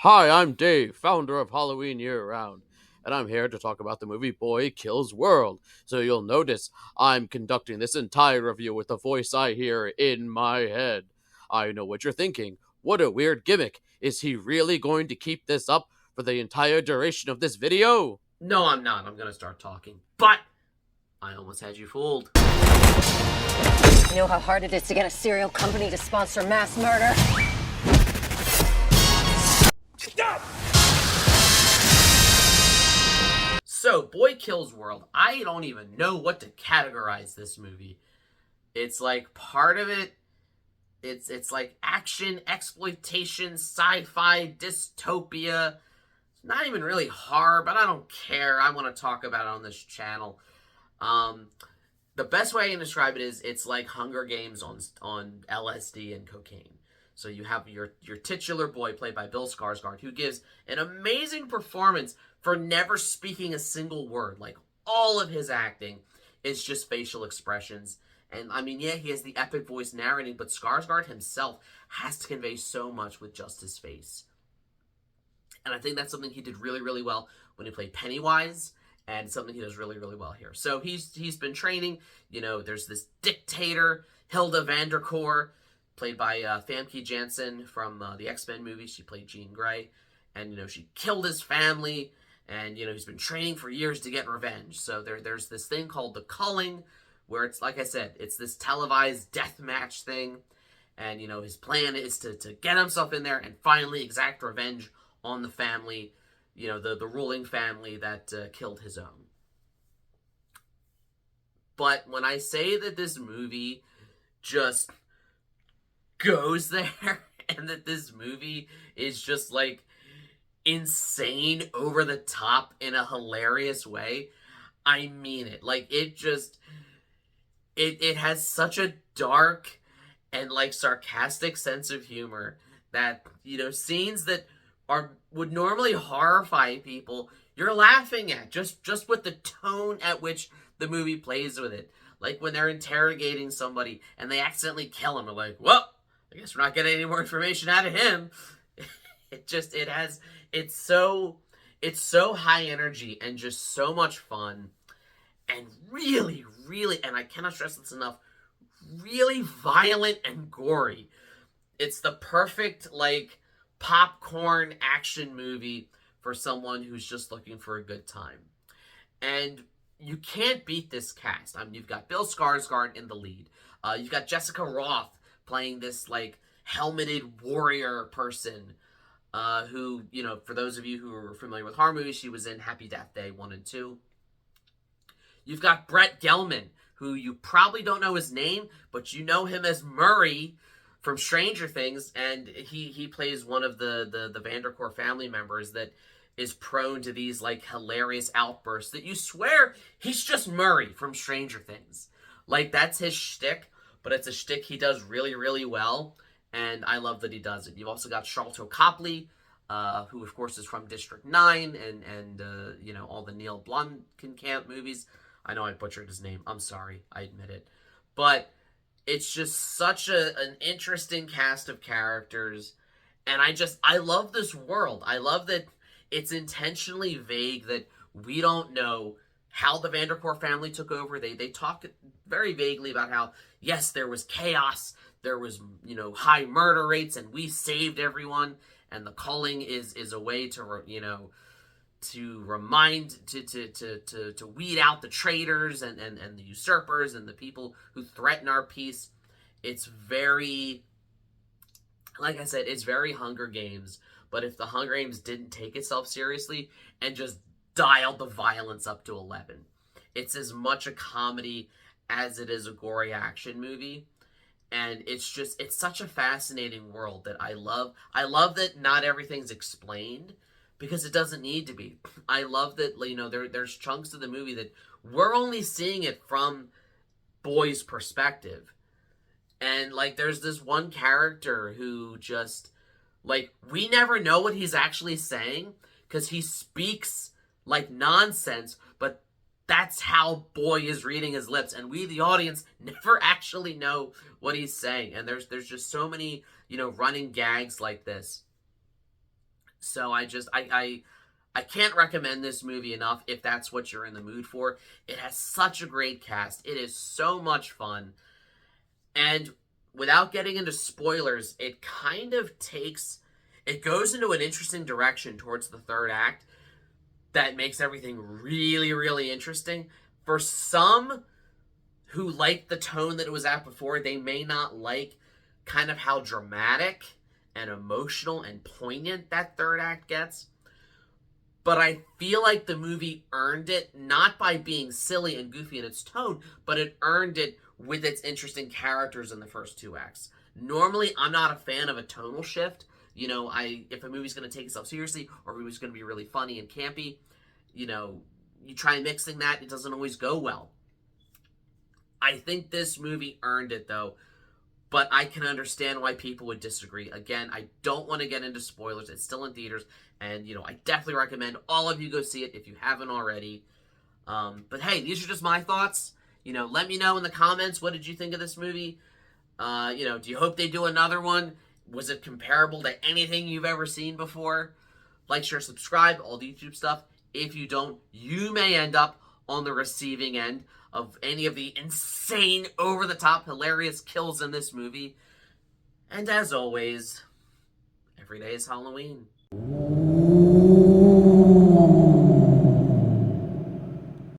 Hi, I'm Dave, founder of Halloween Year Round, and I'm here to talk about the movie Boy Kills World. So you'll notice I'm conducting this entire review with the voice I hear in my head. I know what you're thinking. What a weird gimmick. Is he really going to keep this up for the entire duration of this video? No, I'm not. I'm gonna start talking. But I almost had you fooled. You know how hard it is to get a serial company to sponsor mass murder? So, Boy Kills World. I don't even know what to categorize this movie. It's like part of it. It's like action, exploitation, sci-fi, dystopia. It's not even really horror, but I don't care. I want to talk about it on this channel. Um, the best way I can describe it is it's like Hunger Games on LSD and cocaine. So you have your titular boy played by Bill Skarsgård, who gives an amazing performance for never speaking a single word. Like, all of his acting is just facial expressions. And I mean, yeah, he has the epic voice narrating, but Skarsgård himself has to convey so much with just his face. And I think that's something he did really, really well when he played Pennywise, and something he does really, really well here. So he's been training. You know, there's this dictator, Hilda Vanderkoor, played by Famke Janssen from the X-Men movies. She played Jean Grey. And, you know, she killed his family. And, you know, he's been training for years to get revenge. So there's this thing called the culling, where it's, like I said, it's this televised death match thing. And, you know, his plan is to get himself in there and finally exact revenge on the family, you know, the ruling family that killed his own. But when I say that this movie just goes there and that this movie is just like insane, over the top in a hilarious way, I mean it. Like, it just it has such a dark and like sarcastic sense of humor that, you know, scenes that would normally horrify people, you're laughing at just with the tone at which the movie plays with it. Like when they're interrogating somebody and they accidentally kill him, they're like, well, I guess we're not getting any more information out of him. It's so high energy and just so much fun, and really, really, and I cannot stress this enough, really violent and gory. It's the perfect, like, popcorn action movie for someone who's just looking for a good time. And you can't beat this cast. I mean, you've got Bill Skarsgård in the lead. You've got Jessica Roth playing this, like, helmeted warrior person who, you know, for those of you who are familiar with horror movies, she was in Happy Death Day 1 and 2. You've got Brett Gelman, who you probably don't know his name, but you know him as Murray from Stranger Things, and he plays one of the Vanderkoor family members that is prone to these, like, hilarious outbursts that you swear he's just Murray from Stranger Things. Like, that's his shtick, but it's a shtick he does really, really well, and I love that he does it. You've also got Sharlto Copley, who, of course, is from District 9 and you know, all the Neil Blomkamp movies. I know I butchered his name. I'm sorry. I admit it. But it's just such an interesting cast of characters. And I love this world. I love that it's intentionally vague, that we don't know how the Vanderkoor family took over. They talk very vaguely about how, yes, there was chaos. There was, you know, high murder rates, and we saved everyone. And the culling is a way to, you know, to remind, to weed out the traitors and the usurpers and the people who threaten our peace. It's very, like I said, it's very Hunger Games, but if the Hunger Games didn't take itself seriously and just dialed the violence up to 11. It's as much a comedy as it is a gory action movie. And it's such a fascinating world that I love. I love that not everything's explained, because it doesn't need to be. I love that, you know, there's chunks of the movie that we're only seeing it from Boy's perspective. And, like, there's this one character who just, like, we never know what he's actually saying, because he speaks like nonsense, but that's how Boy is reading his lips, and we, the audience, never actually know what he's saying. And there's just so many, you know, running gags like this. So I can't recommend this movie enough if that's what you're in the mood for. It has such a great cast. It is so much fun. And without getting into spoilers, it goes into an interesting direction towards the third act that makes everything really, really interesting. For some who like the tone that it was at before, they may not like kind of how dramatic and emotional and poignant that third act gets. But I feel like the movie earned it, not by being silly and goofy in its tone, but it earned it with its interesting characters in the first two acts. Normally, I'm not a fan of a tonal shift. If a movie's going to take itself seriously, or a movie's going to be really funny and campy, you try mixing that, it doesn't always go well. I think this movie earned it, though, but I can understand why people would disagree. Again, I don't want to get into spoilers. It's still in theaters, and, I definitely recommend all of you go see it if you haven't already. But hey, these are just my thoughts. Let me know in the comments, what did you think of this movie? Do you hope they do another one? Was it comparable to anything you've ever seen before? Like, share, subscribe, all the YouTube stuff. If you don't, you may end up on the receiving end of any of the insane, over-the-top, hilarious kills in this movie. And as always, every day is Halloween.